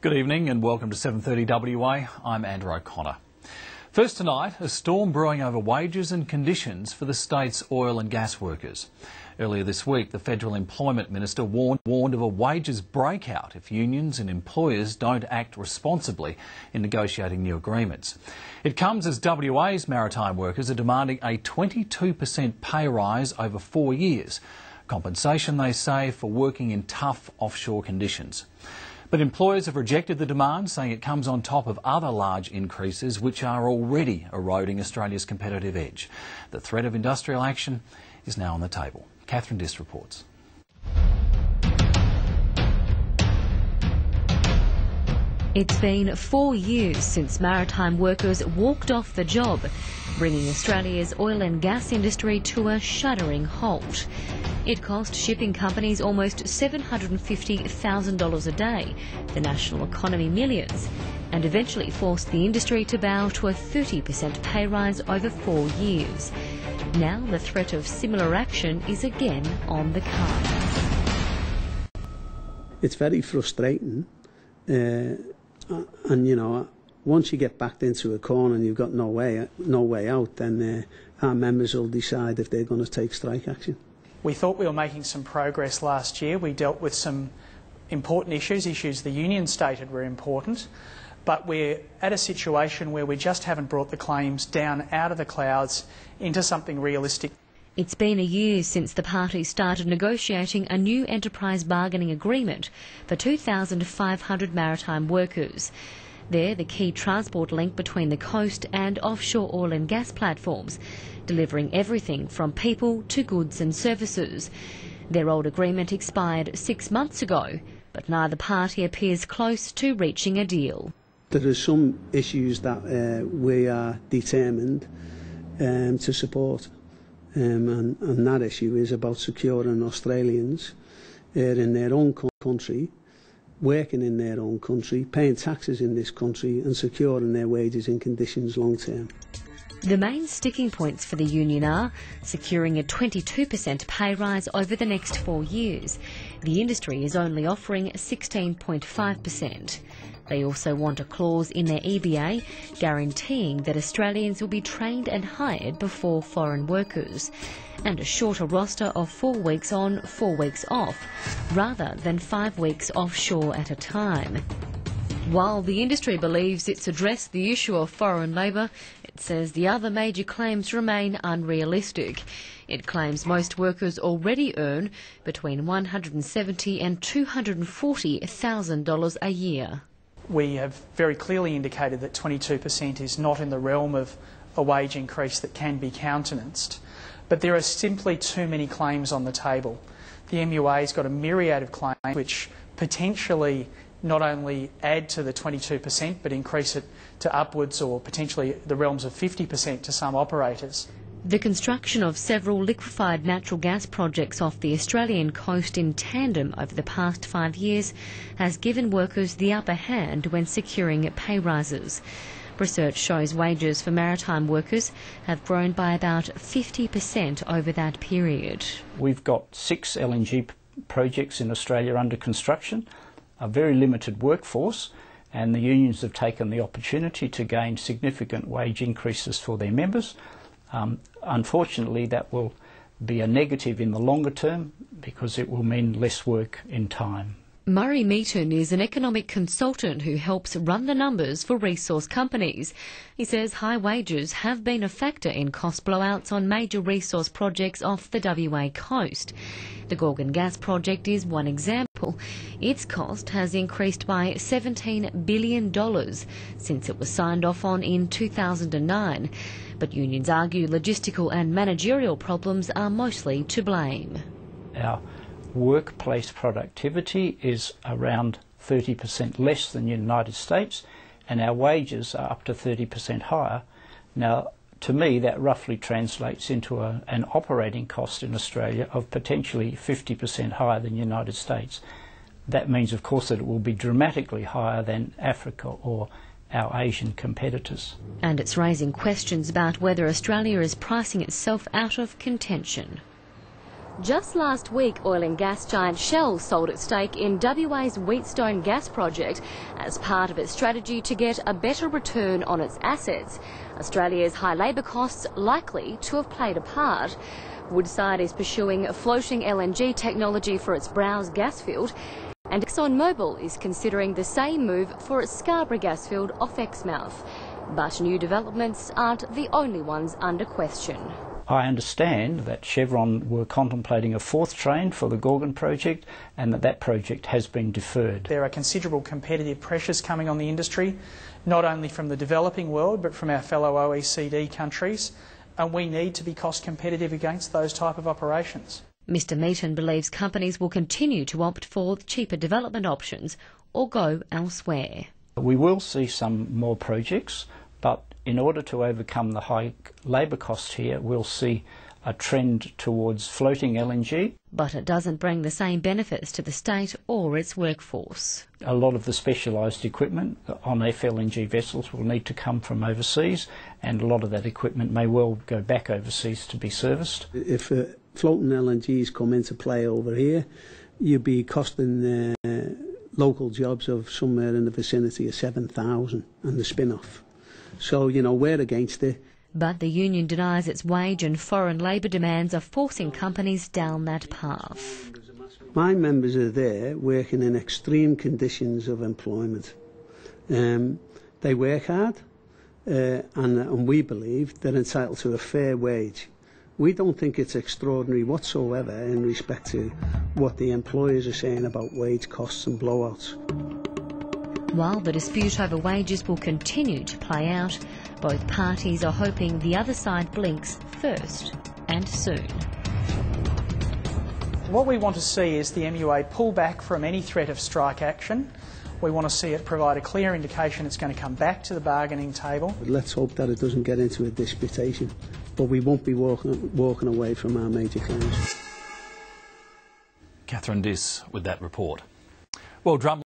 Good evening and welcome to 7:30 WA. I'm Andrew O'Connor. First tonight, a storm brewing over wages and conditions for the state's oil and gas workers. Earlier this week, the Federal Employment Minister warned of a wages breakout if unions and employers don't act responsibly in negotiating new agreements. It comes as WA's maritime workers are demanding a 22% pay rise over 4 years. Compensation, they say, for working in tough offshore conditions. But employers have rejected the demand, saying it comes on top of other large increases which are already eroding Australia's competitive edge. The threat of industrial action is now on the table. Catherine Diss reports. It's been 4 years since maritime workers walked off the job, bringing Australia's oil and gas industry to a shuddering halt. It cost shipping companies almost $750,000 a day, the national economy millions, and eventually forced the industry to bow to a 30% pay rise over 4 years. Now the threat of similar action is again on the cards. It's very frustrating, and you know, once you get backed into a corner and you've got no way out, then our members will decide if they're going to take strike action. We thought we were making some progress last year. We dealt with some important issues the union stated were important, but we're at a situation where we just haven't brought the claims down out of the clouds into something realistic. It's been a year since the parties started negotiating a new enterprise bargaining agreement for 2,500 maritime workers. They're the key transport link between the coast and offshore oil and gas platforms, delivering everything from people to goods and services. Their old agreement expired 6 months ago, but neither party appears close to reaching a deal. There are some issues that we are determined to support, and that issue is about securing Australians in their own country, working in their own country, paying taxes in this country and securing their wages and conditions long term. The main sticking points for the union are securing a 22% pay rise over the next 4 years. The industry is only offering 16.5%. They also want a clause in their EBA guaranteeing that Australians will be trained and hired before foreign workers, and a shorter roster of 4 weeks on, 4 weeks off, rather than 5 weeks offshore at a time. While the industry believes it's addressed the issue of foreign labour, it says the other major claims remain unrealistic. It claims most workers already earn between $170,000 and $240,000 a year. We have very clearly indicated that 22% is not in the realm of a wage increase that can be countenanced. But there are simply too many claims on the table. The MUA has got a myriad of claims which potentially not only add to the 22% but increase it to upwards or potentially the realms of 50% to some operators. The construction of several liquefied natural gas projects off the Australian coast in tandem over the past 5 years has given workers the upper hand when securing pay rises. Research shows wages for maritime workers have grown by about 50% over that period. We've got 6 LNG projects in Australia under construction, a very limited workforce, and the unions have taken the opportunity to gain significant wage increases for their members. Unfortunately, that will be a negative in the longer term because it will mean less work in time. Murray Meaton is an economic consultant who helps run the numbers for resource companies. He says high wages have been a factor in cost blowouts on major resource projects off the WA coast. The Gorgon Gas project is one example. Its cost has increased by $17 billion since it was signed off on in 2009. But unions argue logistical and managerial problems are mostly to blame. Our workplace productivity is around 30% less than the United States, and our wages are up to 30% higher. Now, to me, that roughly translates into an operating cost in Australia of potentially 50% higher than the United States. That means, of course, that it will be dramatically higher than Africa or our Asian competitors. And it's raising questions about whether Australia is pricing itself out of contention. Just last week, oil and gas giant Shell sold its stake in WA's Wheatstone gas project as part of its strategy to get a better return on its assets. Australia's high labour costs likely to have played a part. Woodside is pursuing floating LNG technology for its Browse gas field, and ExxonMobil is considering the same move for its Scarborough gas field off Exmouth. But new developments aren't the only ones under question. I understand that Chevron were contemplating a fourth train for the Gorgon project and that project has been deferred. There are considerable competitive pressures coming on the industry, not only from the developing world but from our fellow OECD countries, and we need to be cost competitive against those type of operations. Mr Meaton believes companies will continue to opt for cheaper development options or go elsewhere. We will see some more projects, but in order to overcome the high labour costs here, we'll see a trend towards floating LNG. But it doesn't bring the same benefits to the state or its workforce. A lot of the specialised equipment on FLNG vessels will need to come from overseas, and a lot of that equipment may well go back overseas to be serviced. If floating LNGs come into play over here, you'd be costing local jobs of somewhere in the vicinity of 7,000 and the spin-off. So, you know, we're against it. But the union denies its wage and foreign labour demands are forcing companies down that path. My members are there working in extreme conditions of employment. They work hard and we believe they're entitled to a fair wage. We don't think it's extraordinary whatsoever in respect to what the employers are saying about wage costs and blowouts. While the dispute over wages will continue to play out, both parties are hoping the other side blinks first and soon. What we want to see is the MUA pull back from any threat of strike action. We want to see it provide a clear indication it's going to come back to the bargaining table. Let's hope that it doesn't get into a disputation, but we won't be walking away from our major claims. Catherine Diss with that report. Well, drum